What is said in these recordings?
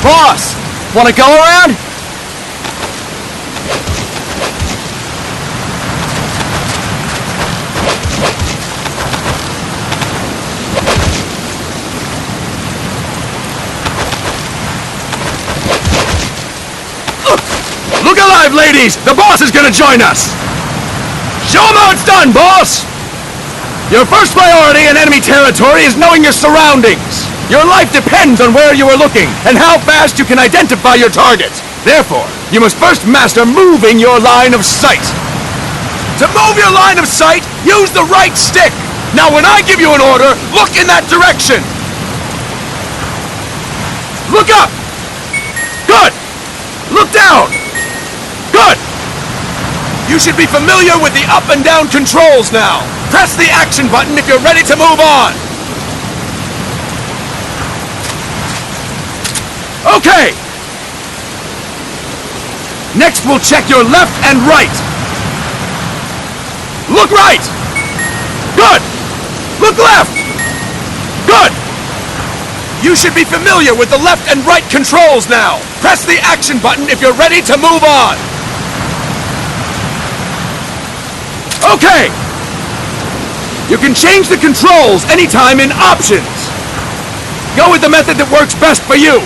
Boss, wanna go around? Look alive, ladies! The boss is gonna join us! Show him how it's done, boss! Your first priority in enemy territory is knowing your surroundings. Your life depends on where you are looking and how fast you can identify your target. Therefore, you must first master moving your line of sight. To move your line of sight, use the right stick. Now when I give you an order, look in that direction. Look up! Good! Look down! Good! You should be familiar with the up and down controls now. Press the action button if you're ready to move on. Okay! Next we'll check your left and right. Look right! Good! Look left! Good! You should be familiar with the left and right controls now. Press the action button if you're ready to move on. Okay! You can change the controls anytime in Options. Go with the method that works best for you.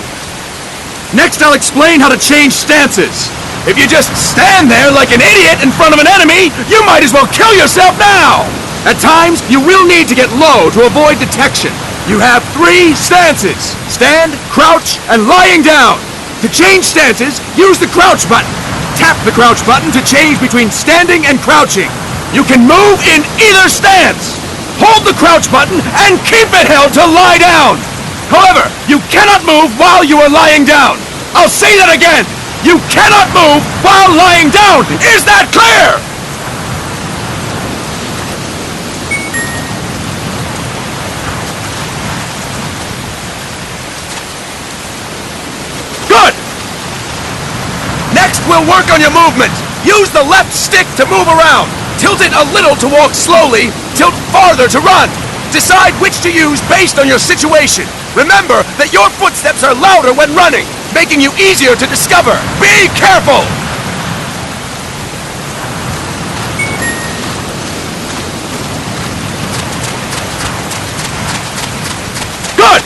Next, I'll explain how to change stances. If you just stand there like an idiot in front of an enemy, you might as well kill yourself now! At times, you will need to get low to avoid detection. You have 3 stances: stand, crouch, and lying down. To change stances, use the crouch button. Tap the crouch button to change between standing and crouching. You can move in either stance. Hold the crouch button and keep it held to lie down. However, you cannot move while you are lying down. I'll say that again. You cannot move while lying down. Is that clear? Good. Next, we'll work on your movement. Use the left stick to move around. Tilt it a little to walk slowly, tilt farther to run. Decide which to use based on your situation. Remember that your footsteps are louder when running, making you easier to discover. Be careful! Good!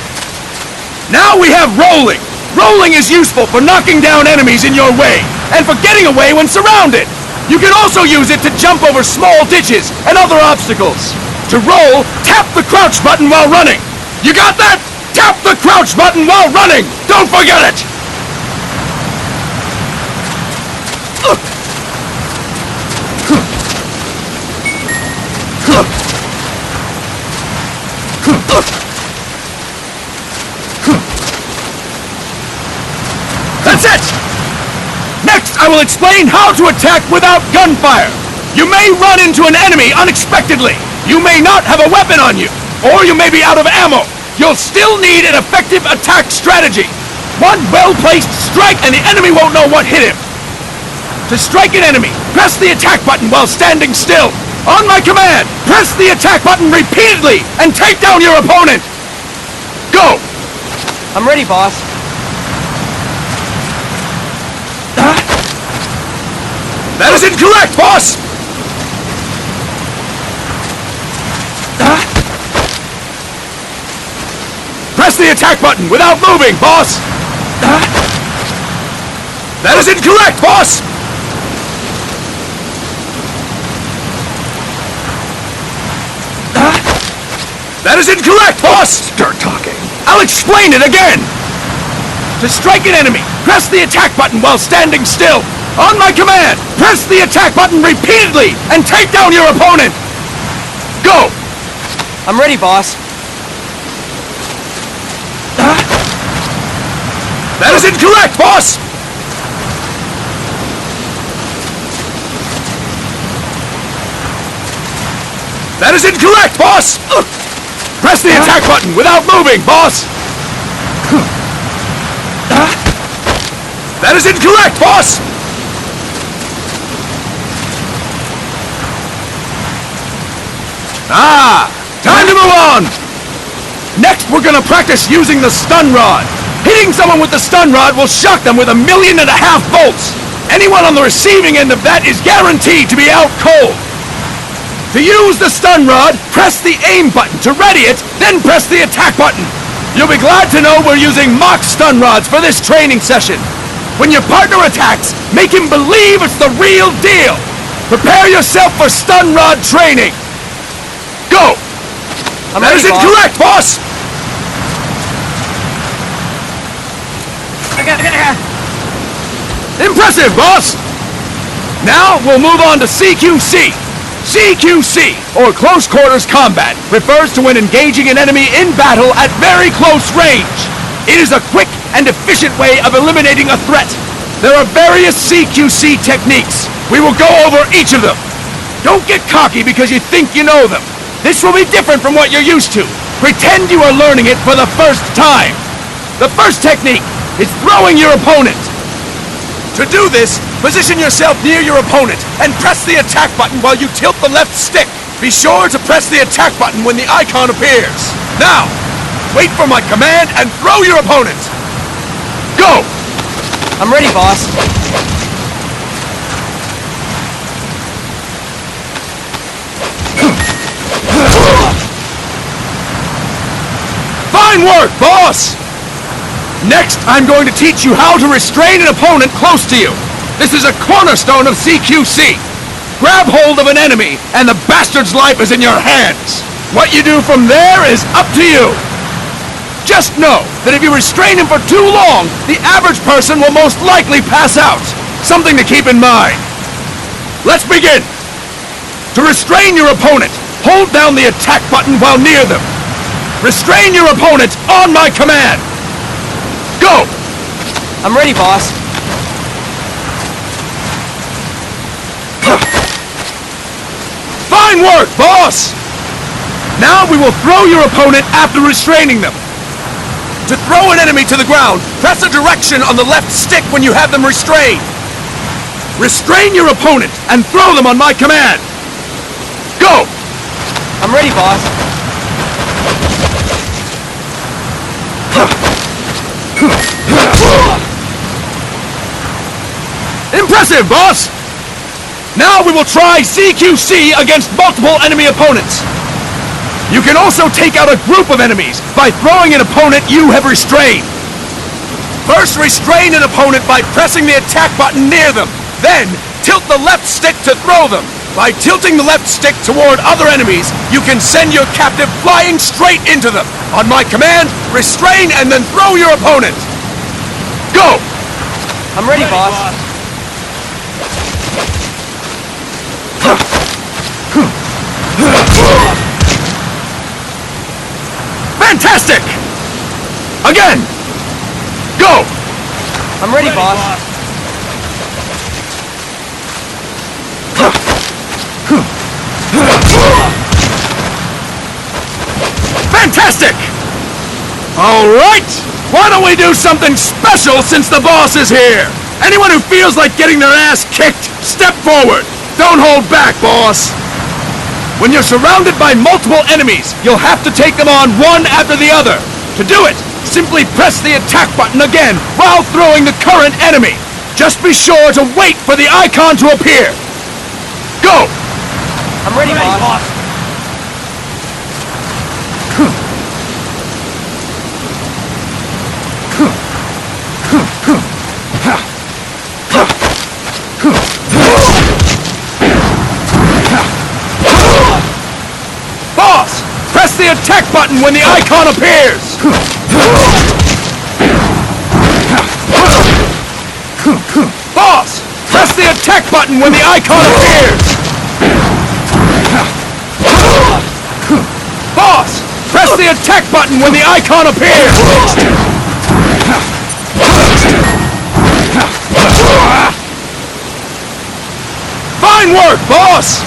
Now we have rolling. Rolling is useful for knocking down enemies in your way, and for getting away when surrounded. You can also use it to jump over small ditches and other obstacles. To roll, tap the crouch button while running. You got that? Tap the crouch button while running! Don't forget it! That's it! Next, I will explain how to attack without gunfire. You may run into an enemy unexpectedly. You may not have a weapon on you, or you may be out of ammo. You'll still need an effective attack strategy. One well-placed strike and the enemy won't know what hit him. To strike an enemy, press the attack button while standing still. On my command, press the attack button repeatedly and take down your opponent. Go! I'm ready, boss. That is incorrect, boss! Press the attack button without moving, boss! That is incorrect, boss! That is incorrect, boss! Start talking. I'll explain it again! To strike an enemy, press the attack button while standing still. On my command, press the attack button repeatedly and take down your opponent. Go! I'm ready, boss. That is incorrect, boss! That is incorrect, boss! Press the attack button without moving, boss! That is incorrect, boss! Ah! Time to move on! Next, we're gonna practice using the stun rod. Hitting someone with the stun rod will shock them with 1.5 million volts. Anyone on the receiving end of that is guaranteed to be out cold. To use the stun rod, press the aim button to ready it, then press the attack button. You'll be glad to know we're using mock stun rods for this training session. When your partner attacks, make him believe it's the real deal. Prepare yourself for stun rod training. Go! That is incorrect, boss! Impressive, boss! Now we'll move on to CQC. CQC, or Close Quarters Combat, refers to when engaging an enemy in battle at very close range. It is a quick and efficient way of eliminating a threat. There are various CQC techniques. We will go over each of them. Don't get cocky because you think you know them. This will be different from what you're used to. Pretend you are learning it for the first time. The first technique is throwing your opponent. To do this, position yourself near your opponent and press the attack button while you tilt the left stick. Be sure to press the attack button when the icon appears. Now, wait for my command and throw your opponent. Go! I'm ready, boss. Fine work, boss! Next, I'm going to teach you how to restrain an opponent close to you. This is a cornerstone of CQC. Grab hold of an enemy, and the bastard's life is in your hands. What you do from there is up to you. Just know that if you restrain him for too long, the average person will most likely pass out. Something to keep in mind. Let's begin. To restrain your opponent, hold down the attack button while near them. Restrain your opponent on my command. Go! I'm ready, boss. Fine work, boss! Now we will throw your opponent after restraining them. To throw an enemy to the ground, press a direction on the left stick when you have them restrained. Restrain your opponent and throw them on my command. Go! I'm ready, boss. Impressive, boss! Now we will try CQC against multiple enemy opponents. You can also take out a group of enemies by throwing an opponent you have restrained. First, restrain an opponent by pressing the attack button near them. Then, tilt the left stick to throw them. By tilting the left stick toward other enemies, you can send your captive flying straight into them. On my command, restrain and then throw your opponent. Go! I'm ready, boss. Fantastic! Again! Go! I'm ready, boss. Fantastic! All right! Why don't we do something special since the boss is here? Anyone who feels like getting their ass kicked, step forward. Don't hold back, boss. When you're surrounded by multiple enemies, you'll have to take them on one after the other. To do it, simply press the attack button again while throwing the current enemy. Just be sure to wait for the icon to appear. Go! I'm ready, boss. Boss! Press the attack button when the icon appears! Boss! Press the attack button when the icon appears! Boss! Press the attack button when the icon appears! Fine work, boss!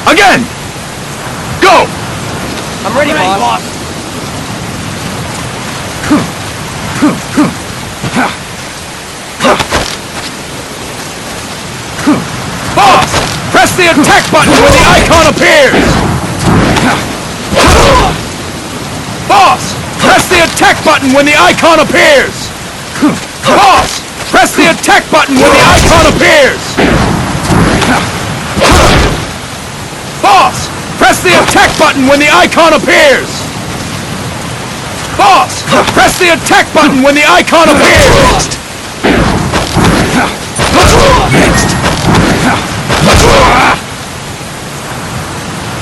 Again! Go! I'm ready, boss. Boss! Press the attack button when the icon appears! Boss! Press the attack button when the icon appears! Boss! Press the attack button when the icon appears! Boss! Press the attack button when the icon appears! Boss! Press the attack button when the icon appears! Next!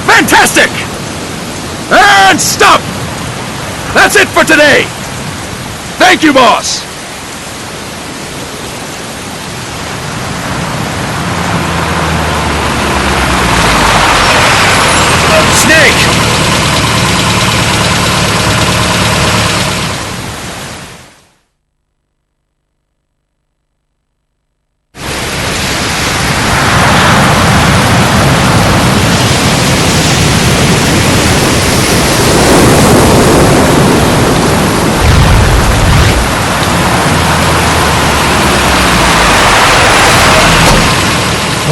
Fantastic! And stop! That's it for today! Thank you, boss! Snake!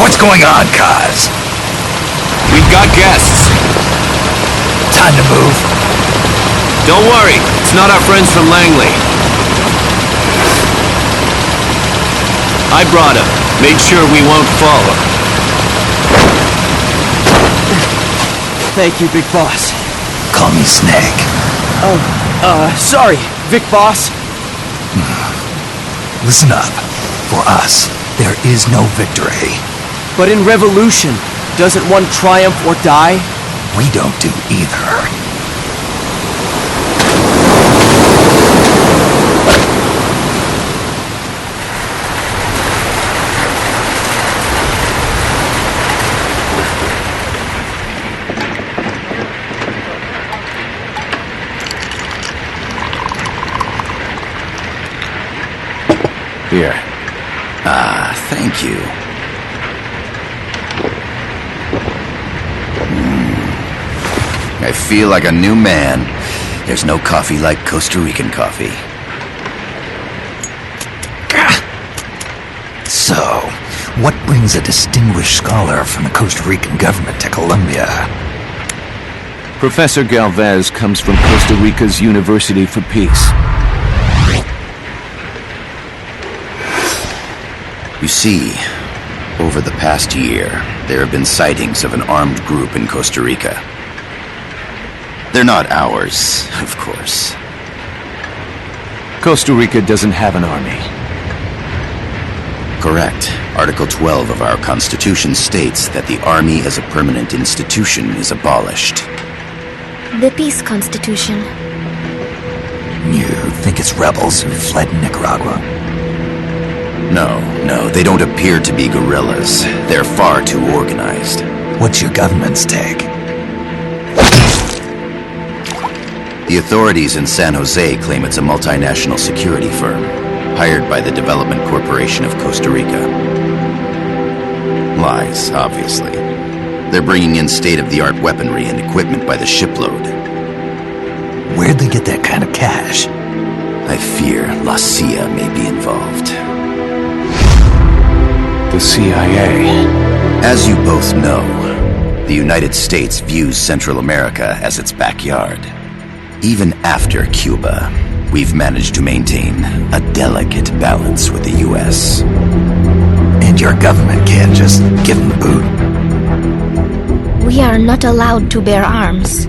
What's going on, Kaz? We've got guests. Time to move. Don't worry, it's not our friends from Langley. I brought him. Made sure we won't fall. Thank you, Big Boss. Call me Snake. Sorry, Vic Boss. Listen up. For us, there is no victory. But in revolution, doesn't one triumph or die? We don't do either. Here. Thank you. I feel like a new man. There's no coffee like Costa Rican coffee. So, what brings a distinguished scholar from the Costa Rican government to Colombia? Professor Galvez comes from Costa Rica's University for Peace. You see, over the past year, there have been sightings of an armed group in Costa Rica. They're not ours, of course. Costa Rica doesn't have an army. Correct. Article 12 of our Constitution states that the Army as a permanent institution is abolished. The Peace Constitution. You think it's rebels who fled Nicaragua? No, they don't appear to be guerrillas. They're far too organized. What's your government's take? The authorities in San Jose claim it's a multinational security firm, hired by the Development Corporation of Costa Rica. Lies, obviously. They're bringing in state-of-the-art weaponry and equipment by the shipload. Where'd they get that kind of cash? I fear La CIA may be involved. The CIA. As you both know, the United States views Central America as its backyard. Even after Cuba, we've managed to maintain a delicate balance with the U.S. And your government can't just give them the boot? We are not allowed to bear arms.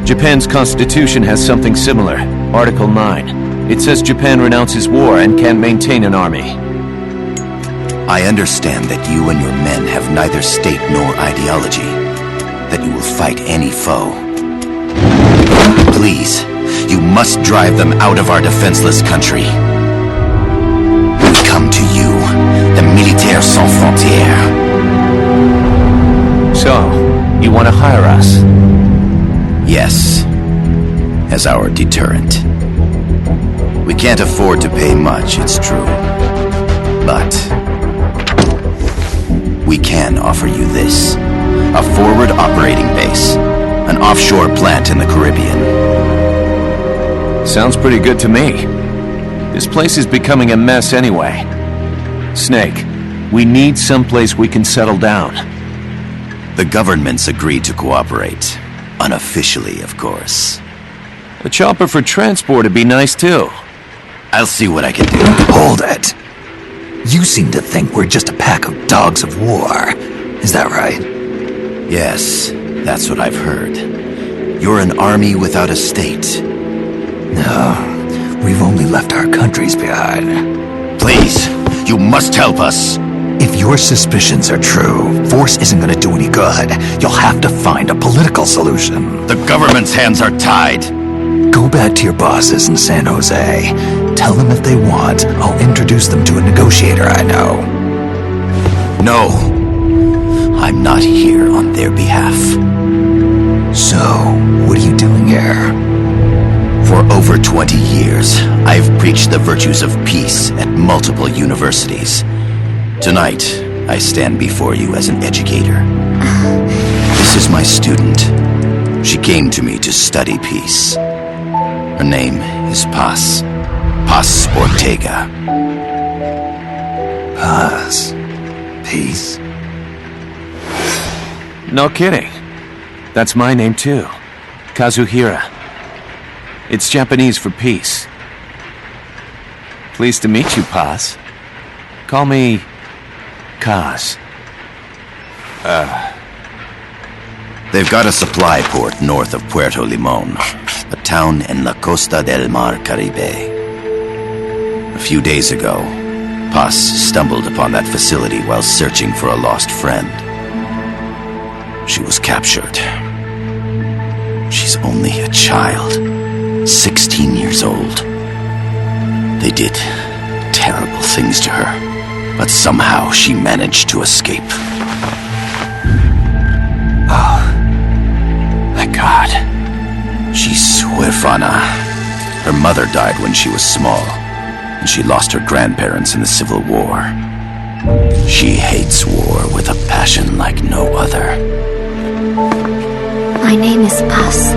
Japan's constitution has something similar. Article 9. It says Japan renounces war and can't maintain an army. I understand that you and your men have neither state nor ideology. That you will fight any foe. Please, you must drive them out of our defenseless country. We come to you, the Militaires Sans Frontières. So, you want to hire us? Yes, as our deterrent. We can't afford to pay much, it's true. But we can offer you this. A forward operating base. An offshore plant in the Caribbean. Sounds pretty good to me. This place is becoming a mess anyway. Snake, we need someplace we can settle down. The governments agreed to cooperate. Unofficially, of course. A chopper for transport would be nice too. I'll see what I can do. Hold it. You seem to think we're just a pack of dogs of war. Is that right? Yes, that's what I've heard. You're an army without a state. No, we've only left our countries behind. Please, you must help us. If your suspicions are true, force isn't going to do any good. You'll have to find a political solution. The government's hands are tied. Go back to your bosses in San Jose. Tell them if they want, I'll introduce them to a negotiator I know. No, I'm not here on their behalf. So, what are you doing here? For over 20 years, I've preached the virtues of peace at multiple universities. Tonight, I stand before you as an educator. This is my student. She came to me to study peace. Her name is Paz. Paz Ortega. Paz. Peace. No kidding. That's my name too. Kazuhira. It's Japanese for peace. Pleased to meet you, Paz. Call me Kaz. They've got a supply port north of Puerto Limon, a town in la Costa del Mar Caribe. A few days ago, Paz stumbled upon that facility while searching for a lost friend. She was captured. She's only a child, 16 years old. They did terrible things to her, but somehow she managed to escape. Thank God. She's huérfana. Her mother died when she was small, and she lost her grandparents in the Civil War. She hates war with a passion like no other. My name is Paz,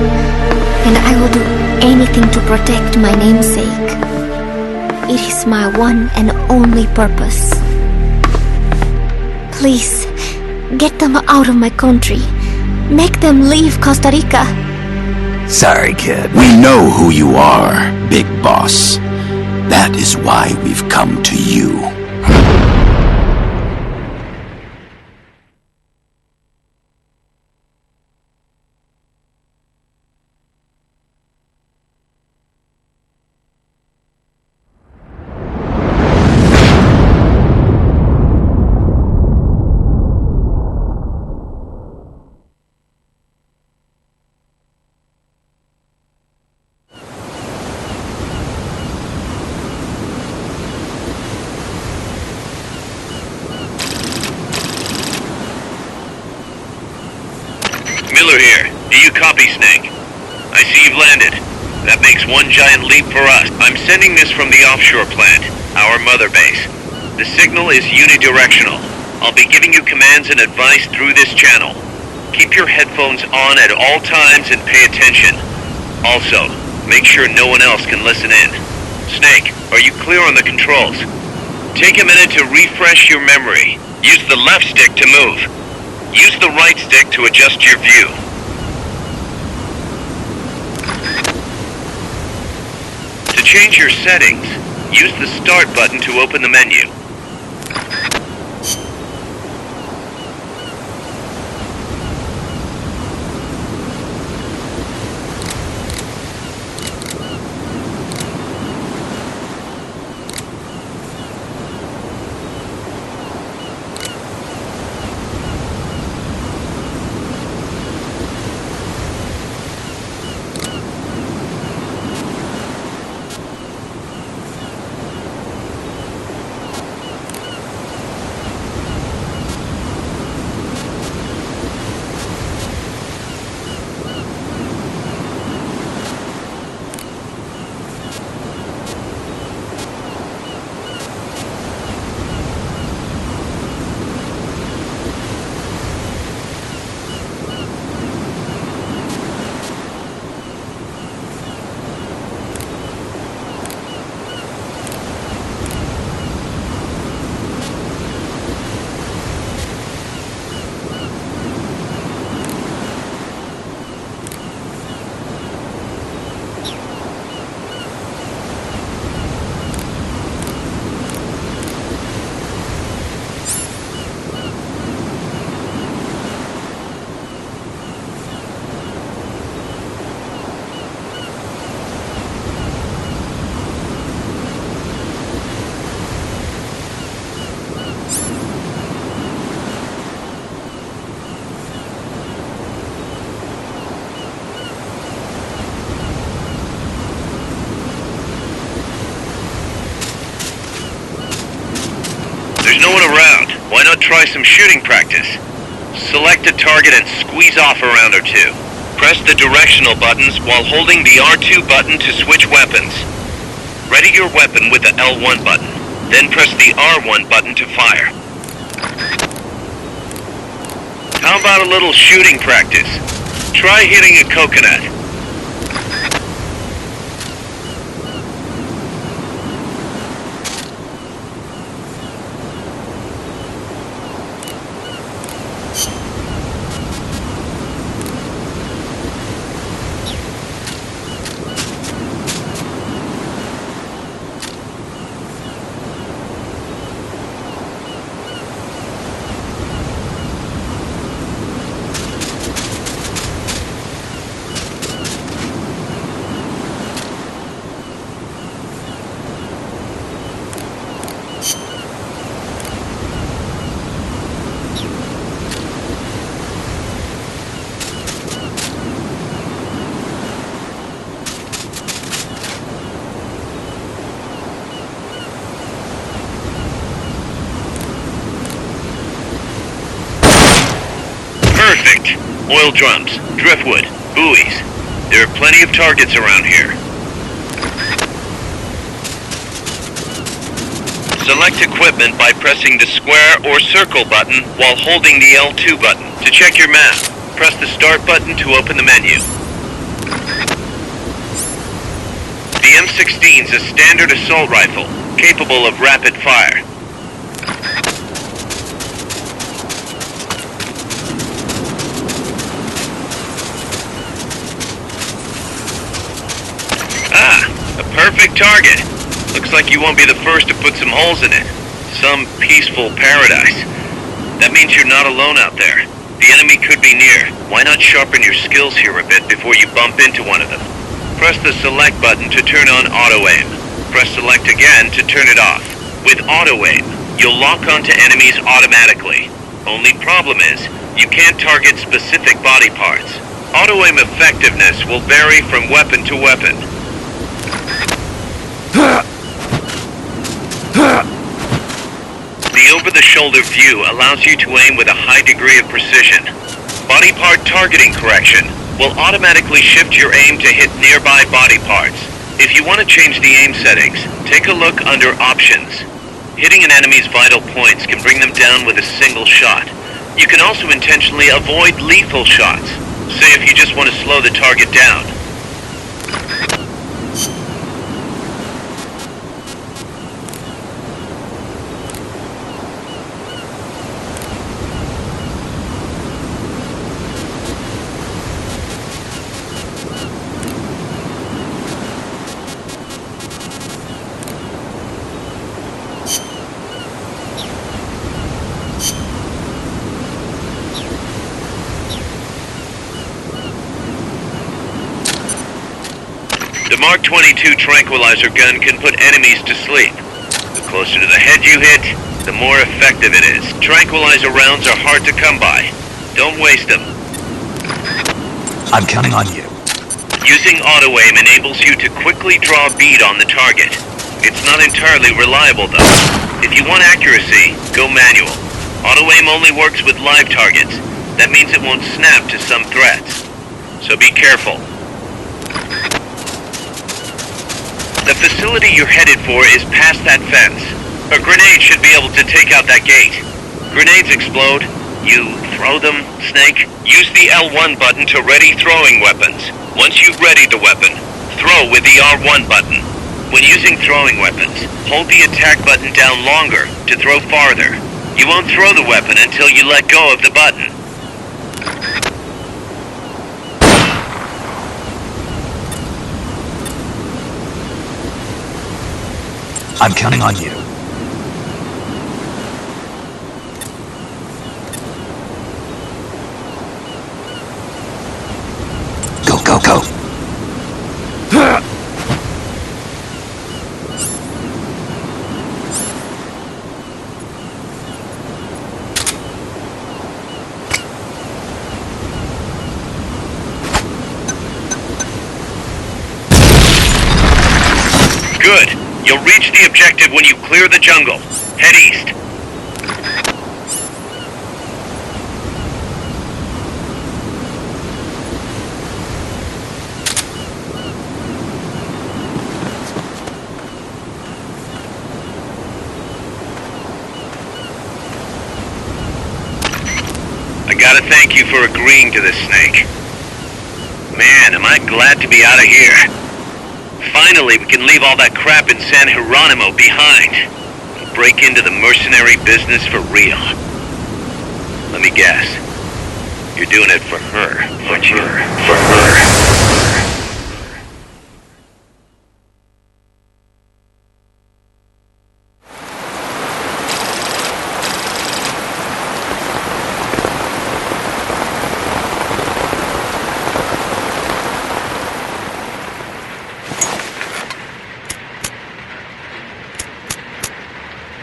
and I will do anything to protect my namesake. It is my one and only purpose. Please, get them out of my country. Make them leave Costa Rica. Sorry, kid. We know who you are, Big Boss. That is why we've come to you. Miller here. Do you copy, Snake? I see you've landed. That makes one giant leap for us. I'm sending this from the offshore plant, our mother base. The signal is unidirectional. I'll be giving you commands and advice through this channel. Keep your headphones on at all times and pay attention. Also, make sure no one else can listen in. Snake, are you clear on the controls? Take a minute to refresh your memory. Use the left stick to move. Use the right stick to adjust your view. To change your settings, use the Start button to open the menu. try some shooting practice. Select a target and squeeze off a round or two. Press the directional buttons while holding the R2 button to switch weapons. Ready your weapon with the L1 button, then press the R1 button to fire. How about a little shooting practice? Try hitting a coconut. Perfect. Oil drums, driftwood, buoys. There are plenty of targets around here. Select equipment by pressing the square or circle button while holding the L2 button. To check your map, press the start button to open the menu. The M16 is a standard assault rifle, capable of rapid fire. A perfect target. Looks like you won't be the first to put some holes in it. Some peaceful paradise. That means you're not alone out there. The enemy could be near. Why not sharpen your skills here a bit before you bump into one of them? Press the select button to turn on auto-aim. Press select again to turn it off. With auto-aim, you'll lock onto enemies automatically. Only problem is, you can't target specific body parts. Auto-aim effectiveness will vary from weapon to weapon. The over-the-shoulder view allows you to aim with a high degree of precision. Body part targeting correction will automatically shift your aim to hit nearby body parts. If you want to change the aim settings, take a look under Options. Hitting an enemy's vital points can bring them down with a single shot. You can also intentionally avoid lethal shots. Say if you just want to slow the target down. The Mark 22 tranquilizer gun can put enemies to sleep. The closer to the head you hit, the more effective it is. Tranquilizer rounds are hard to come by. Don't waste them. I'm counting on you. Using auto-aim enables you to quickly draw a bead on the target. It's not entirely reliable though. If you want accuracy, go manual. Auto-aim only works with live targets. That means it won't snap to some threats. So be careful. The facility you're headed for is past that fence. A grenade should be able to take out that gate. Grenades explode. You throw them, Snake? Use the L1 button to ready throwing weapons. Once you've readied the weapon, throw with the R1 button. When using throwing weapons, hold the attack button down longer to throw farther. You won't throw the weapon until you let go of the button. I'm counting on you. Go, go, go. Good. You'll reach the objective when you clear the jungle. Head east. I gotta thank you for agreeing to this, Snake. Man, am I glad to be out of here. Finally, we can leave all that crap in San Geronimo behind. And break into the mercenary business for real. Let me guess. You're doing it for her, aren't you? For her.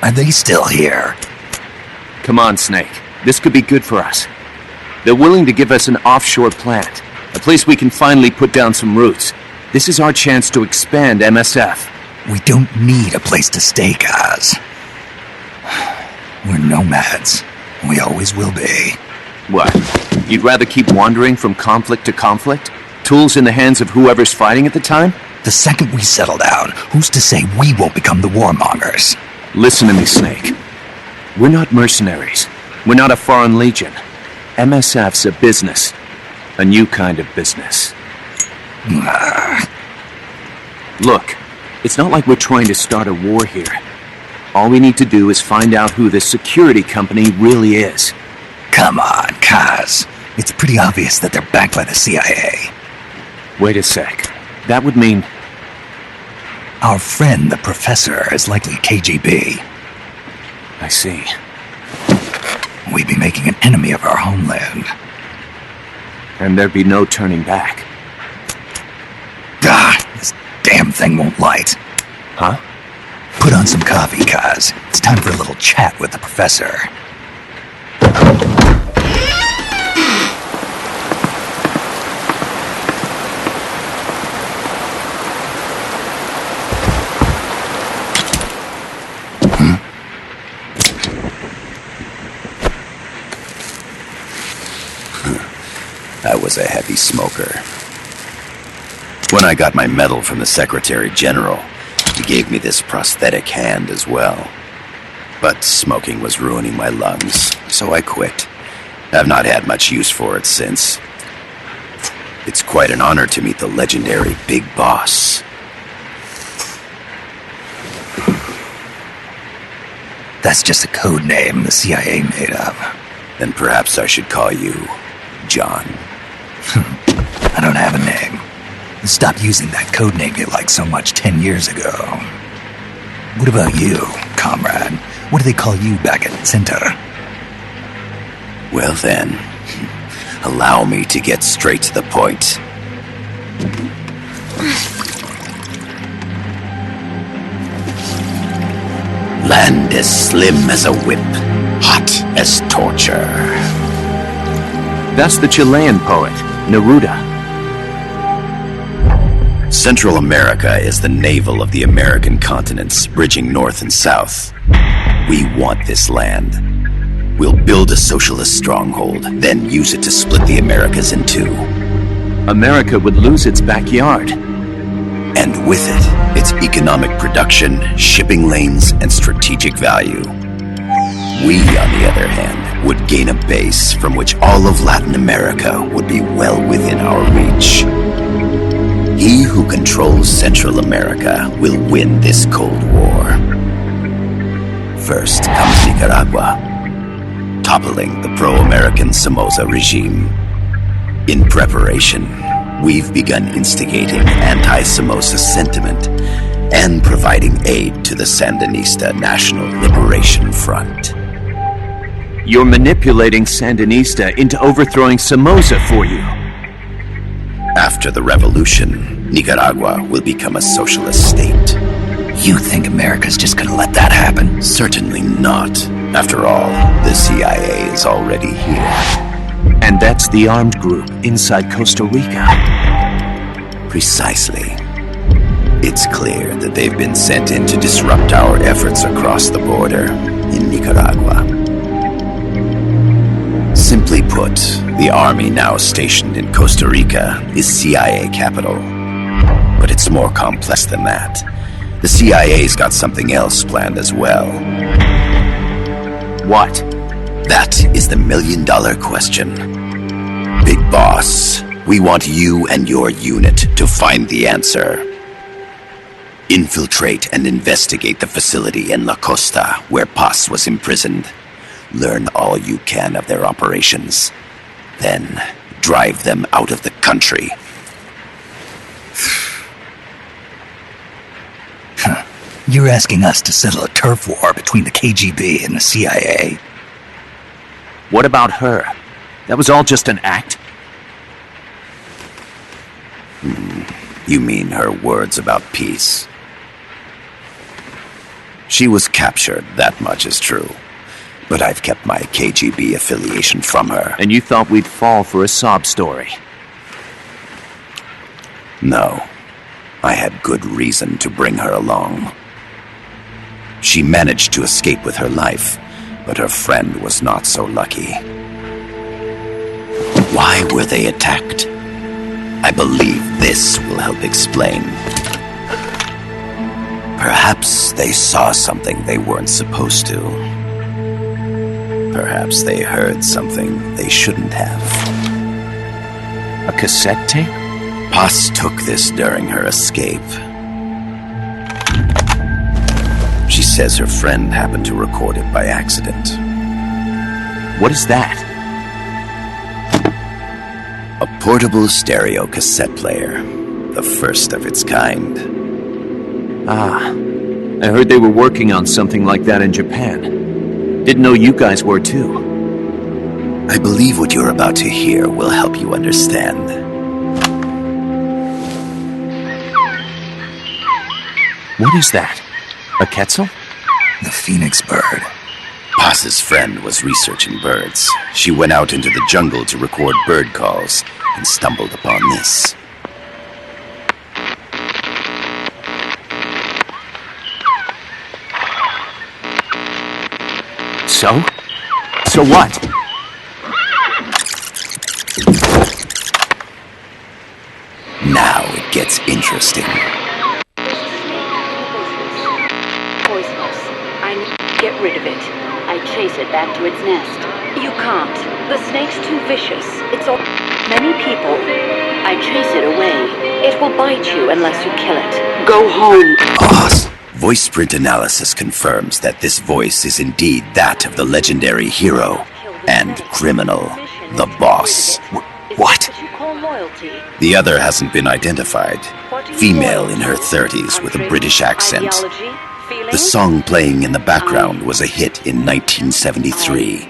Are they still here? Come on, Snake. This could be good for us. They're willing to give us an offshore plant. A place we can finally put down some roots. This is our chance to expand MSF. We don't need a place to stay, guys. We're nomads. We always will be. What? You'd rather keep wandering from conflict to conflict? Tools in the hands of whoever's fighting at the time? The second we settle down, who's to say we won't become the warmongers? Listen to me, Snake. We're not mercenaries. We're not a foreign legion. MSF's a business. A new kind of business. Look, it's not like we're trying to start a war here. All we need to do is find out who this security company really is. Come on, Kaz. It's pretty obvious that they're backed by the CIA. Wait a sec. That would mean... Our friend, the professor, is likely KGB. I see. We'd be making an enemy of our homeland. And there'd be no turning back. This damn thing won't light. Huh? Put on some coffee, Kaz. It's time for a little chat with the professor. I was a heavy smoker. When I got my medal from the Secretary General, he gave me this prosthetic hand as well. But smoking was ruining my lungs, so I quit. I've not had much use for it since. It's quite an honor to meet the legendary Big Boss. That's just a code name the CIA made up. Then perhaps I should call you John. I don't have a name. Stop using that code name you liked so much 10 years ago. What about you, comrade? What do they call you back at Center? Well then, allow me to get straight to the point. Land as slim as a whip, hot as torture. That's the Chilean poet, Neruda. Central America is the navel of the American continents, bridging north and south. We want this land. We'll build a socialist stronghold, then use it to split the Americas in two. America would lose its backyard. And with it, its economic production, shipping lanes, and strategic value. We, on the other hand, would gain a base from which all of Latin America would be well within our reach. He who controls Central America will win this Cold War. First comes Nicaragua, toppling the pro-American Somoza regime. In preparation, we've begun instigating anti-Somoza sentiment and providing aid to the Sandinista National Liberation Front. You're manipulating Sandinista into overthrowing Somoza for you. After the revolution, Nicaragua will become a socialist state. You think America's just gonna let that happen? Certainly not. After all, the CIA is already here. And that's the armed group inside Costa Rica. Precisely. It's clear that they've been sent in to disrupt our efforts across the border in Nicaragua. Simply put, the army now stationed in Costa Rica is CIA capital. But it's more complex than that. The CIA's got something else planned as well. What? That is the million-dollar question. Big Boss, we want you and your unit to find the answer. Infiltrate and investigate the facility in La Costa, where Paz was imprisoned. Learn all you can of their operations. Then, drive them out of the country. You're asking us to settle a turf war between the KGB and the CIA. What about her? That was all just an act? You mean her words about peace? She was captured, that much is true. But I've kept my KGB affiliation from her. And you thought we'd fall for a sob story? No. I had good reason to bring her along. She managed to escape with her life, but her friend was not so lucky. Why were they attacked? I believe this will help explain. Perhaps they saw something they weren't supposed to. Perhaps they heard something they shouldn't have. A cassette tape? Paz took this during her escape. She says her friend happened to record it by accident. What is that? A portable stereo cassette player. The first of its kind. Ah, I heard they were working on something like that in Japan. Didn't know you guys were too. I believe what you're about to hear will help you understand. What is that? A Quetzal? The phoenix bird. Paz's friend was researching birds. She went out into the jungle to record bird calls and stumbled upon this. So? So what? Now it gets interesting. Poisonous. I need to get rid of it. I chase it back to its nest. You can't. The snake's too vicious. It's all many people. I chase it away. It will bite you unless you kill it. Go home. Boss! Voice print analysis confirms that this voice is indeed that of the legendary hero and criminal, the Boss. What? The other hasn't been identified. Female in her 30s with a British accent. The song playing in the background was a hit in 1973.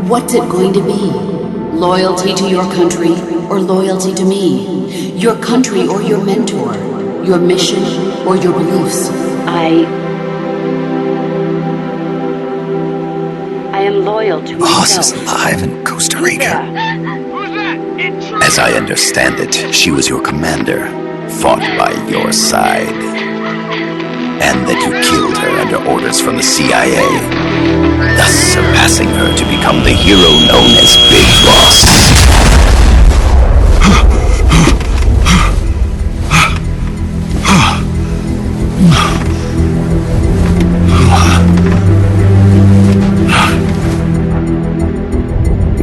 What's it going to be? Loyalty to your country or loyalty to me? Your country or your mentor? Your mission or your beliefs? I am loyal to Boss is myself. alive in Costa Rica. As I understand it, she was your commander, fought by your side. And that you killed her under orders from the CIA, thus surpassing her to become the hero known as Big Boss.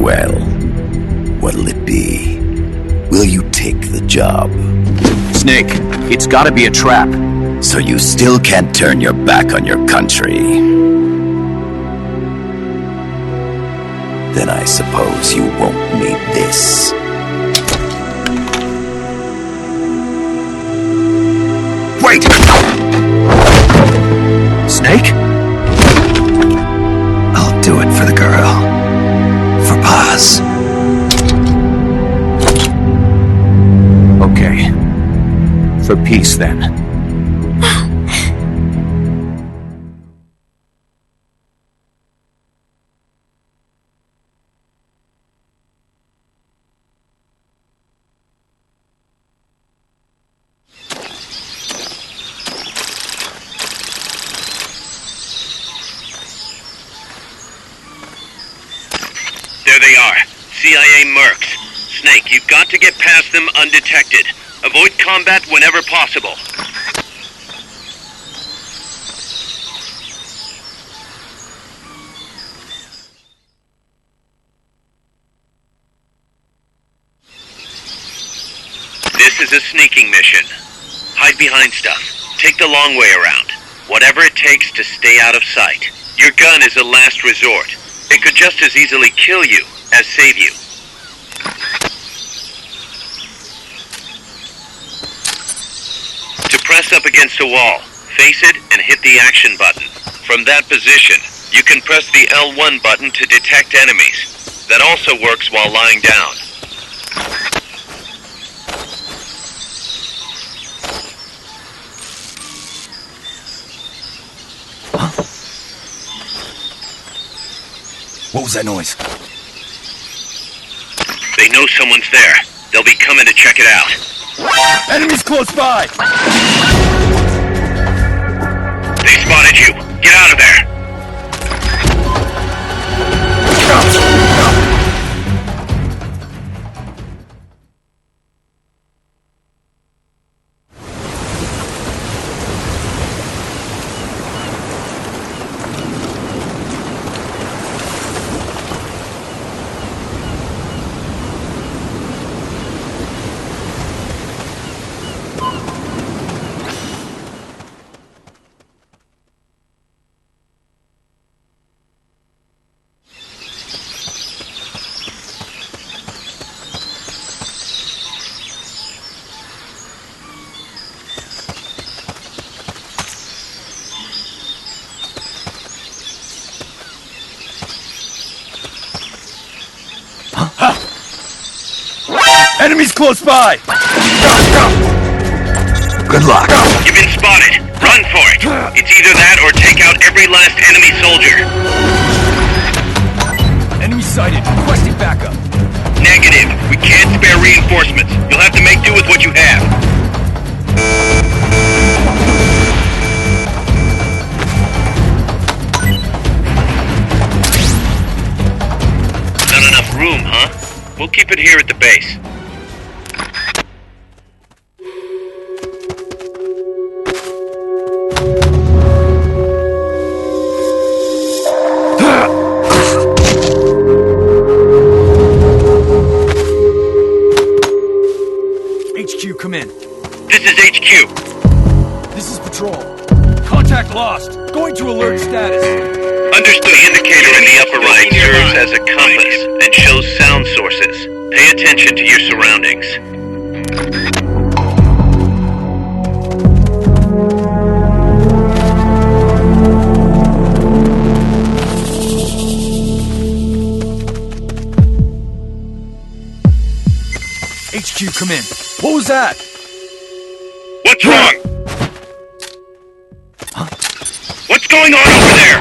Well, what'll it be? Will you take the job? Snake, it's gotta be a trap. So you still can't turn your back on your country? Then I suppose you won't need this. Wait! Snake? I'll do it for the girl. For Paz. Okay. For peace, then. There they are. CIA mercs. Snake, you've got to get past them undetected. Avoid combat whenever possible. This is a sneaking mission. Hide behind stuff. Take the long way around. Whatever it takes to stay out of sight. Your gun is a last resort. It could just as easily kill you as save you. To press up against a wall, face it and hit the action button. From that position, you can press the L1 button to detect enemies. That also works while lying down. What was that noise? They know someone's there. They'll be coming to check it out. Enemies close by! They spotted you. Get out of there. Enemies close by! Good luck. You've been spotted. Run for it. It's either that or take out every last enemy soldier. Enemy sighted. Requesting backup. Negative. We can't spare reinforcements. You'll have to make do with what you have. Not enough room, huh? We'll keep it here at the base. HQ, come in. This is HQ. This is Patrol. Contact lost. Going to alert status. Understood. The indicator in the upper right serves as a compass and shows sound sources. Pay attention to your surroundings. HQ, come in. What was that? What's wrong? What's going on over there?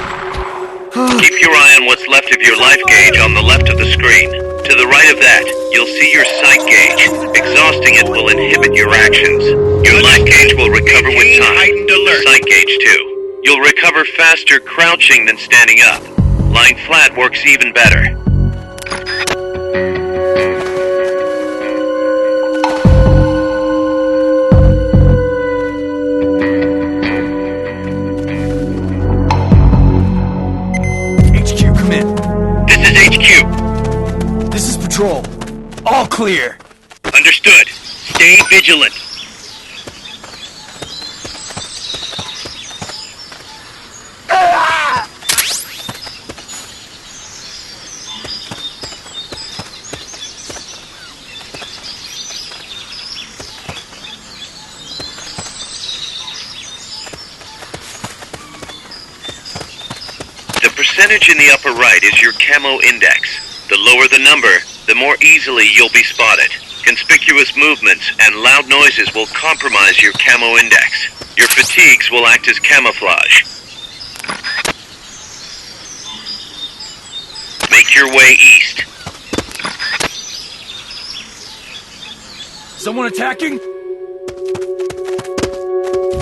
Keep your eye on what's left of your life gauge on the left of the screen. To the right of that, you'll see your sight gauge. Exhausting it will inhibit your actions. Your life gauge will recover with time. Sight gauge too. You'll recover faster crouching than standing up. Lying flat works even better. Patrol. All clear. Understood. Stay vigilant. The percentage in the upper right is your camo index. The lower the number, the more easily you'll be spotted. Conspicuous movements and loud noises will compromise your camo index. Your fatigues will act as camouflage. Make your way east. Someone attacking?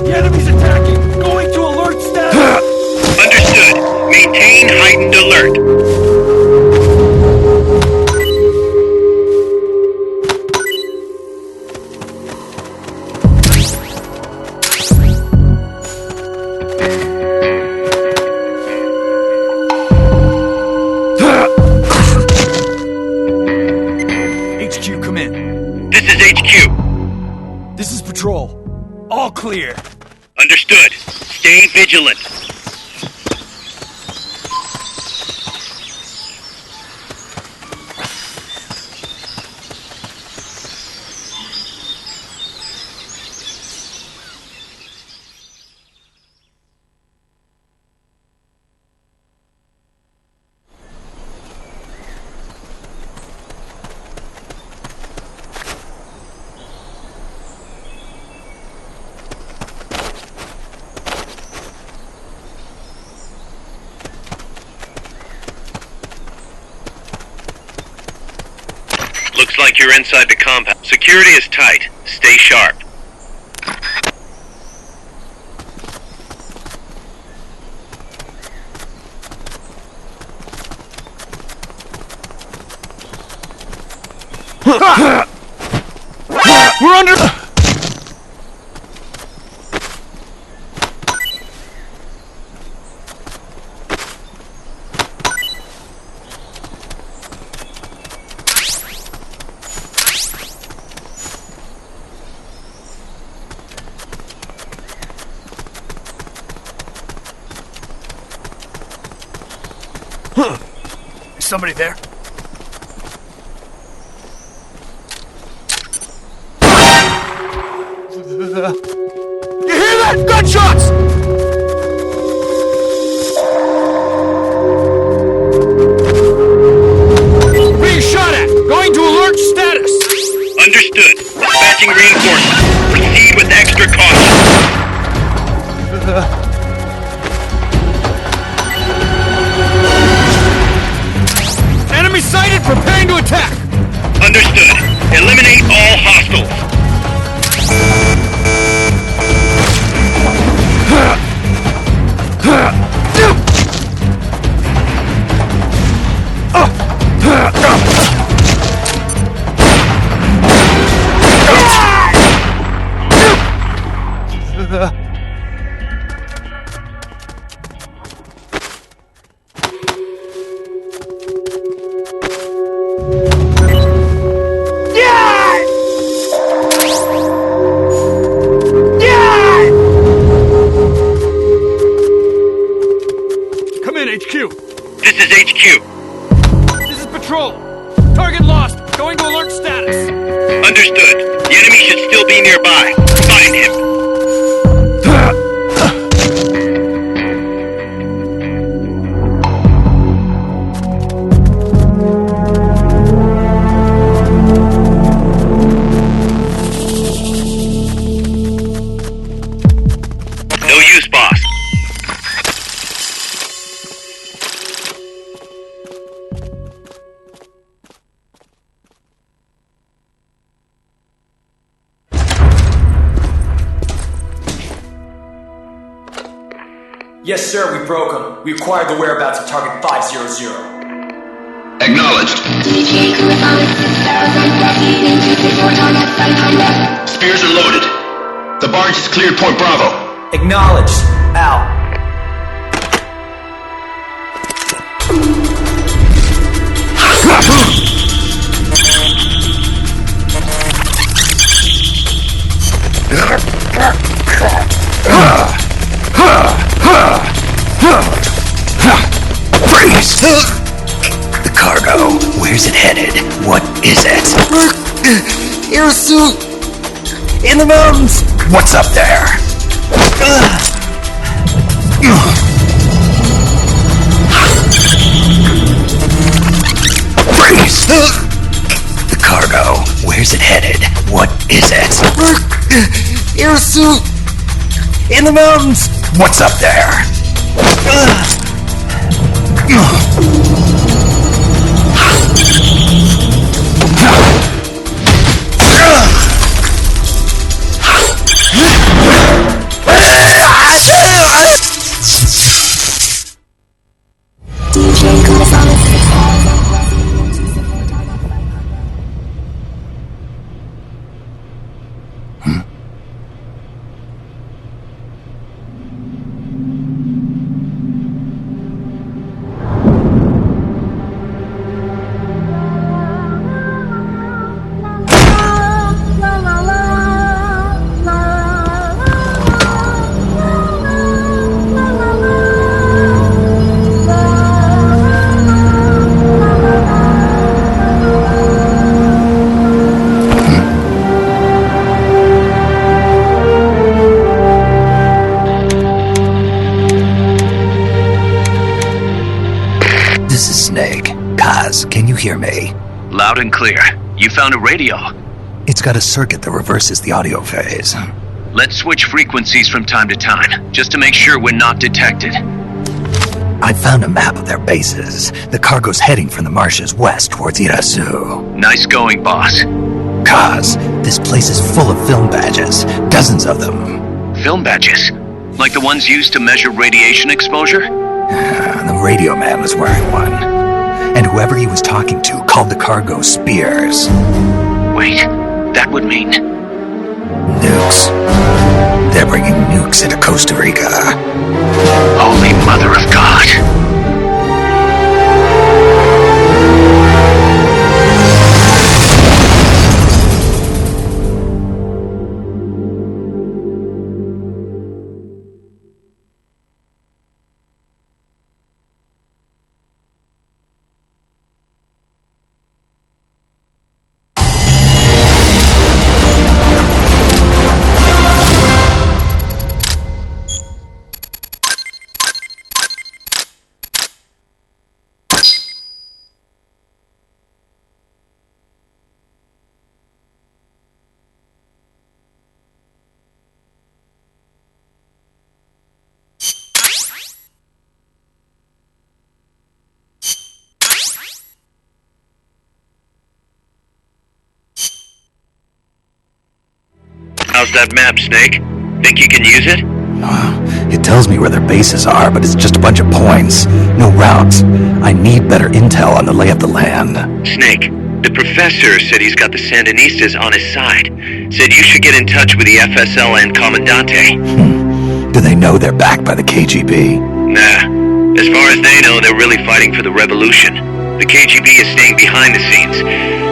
The enemy's attacking! Going to alert status! Understood. Maintain heightened alert. Patrol. All clear. Understood. Stay vigilant. Looks like you're inside the compound. Security is tight. Stay sharp. We're under... Is somebody there? You hear that? Gunshots! Being shot at! Going to alert status! Understood. Dispatching reinforcements. Proceed with extra caution. Enemy sighted! Preparing to attack! Understood. Eliminate all hostiles. Come in, HQ! This is HQ. This is Patrol! Target lost! Going to alert status! Understood. The enemy should still be nearby. Find him. No use, boss. Yes, sir, we broke him. We acquired the whereabouts of target 500. Acknowledged. Spears are loaded. The barge has cleared Point Bravo. Acknowledged. Out. Freeze! The cargo, where's it headed? What is it? Airsuit! In the mountains! What's up there? Freeze! The cargo, where's it headed? What is it? Airsuit! In the mountains! What's up there? you hear me? Loud and clear. You found a radio. It's got a circuit that reverses the audio phase. Let's switch frequencies from time to time, just to make sure we're not detected. I found a map of their bases. The cargo's heading from the marshes west towards Irasu. Nice going, boss. Kaz, this place is full of film badges. Dozens of them. Film badges? Like the ones used to measure radiation exposure? The radio man was wearing one. And whoever he was talking to called the cargo Spears. Wait, that would mean... Nukes. They're bringing nukes into Costa Rica. Holy Mother of God. How's that map, Snake? Think you can use it? It tells me where their bases are, but it's just a bunch of points. No routes. I need better intel on the lay of the land. Snake, the professor said he's got the Sandinistas on his side. Said you should get in touch with the FSL and Commandante. Do they know they're backed by the KGB? Nah. As far as they know, they're really fighting for the revolution. The KGB is staying behind the scenes.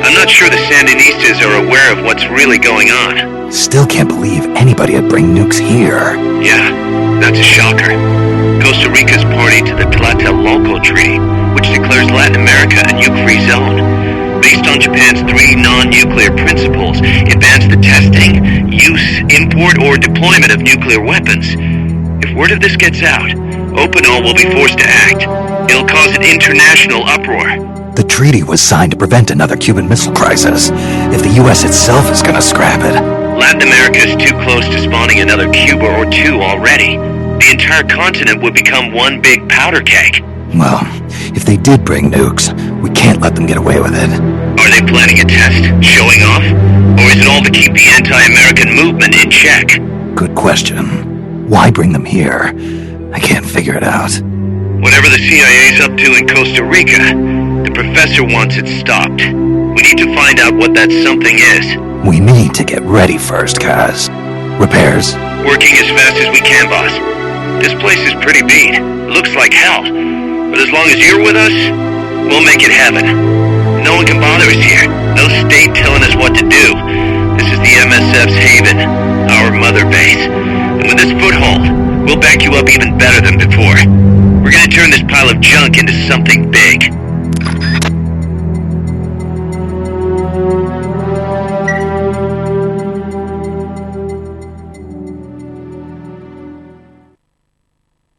I'm not sure the Sandinistas are aware of what's really going on. Still can't believe anybody would bring nukes here. Yeah, that's a shocker. Costa Rica's party to the Tlatelolco Treaty, which declares Latin America a nuke-free zone. Based on Japan's 3 non-nuclear principles, it bans the testing, use, import, or deployment of nuclear weapons. If word of this gets out, Opinol will be forced to act. It'll cause an international uproar. The treaty was signed to prevent another Cuban Missile Crisis. If the U.S. itself is gonna scrap it... Latin America is too close to spawning another Cuba or two already. The entire continent would become one big powder keg. Well, if they did bring nukes, we can't let them get away with it. Are they planning a test? Showing off? Or is it all to keep the anti-American movement in check? Good question. Why bring them here? I can't figure it out. Whatever the CIA's up to in Costa Rica, the professor wants it stopped. We need to find out what that something is. We need to get ready first, Kaz. Repairs? Working as fast as we can, boss. This place is pretty beat. Looks like hell. But as long as you're with us, we'll make it heaven. No one can bother us here. No state telling us what to do. This is the MSF's haven, our mother base. And with this foothold, we'll back you up even better than before. We're gonna turn this pile of junk into something big.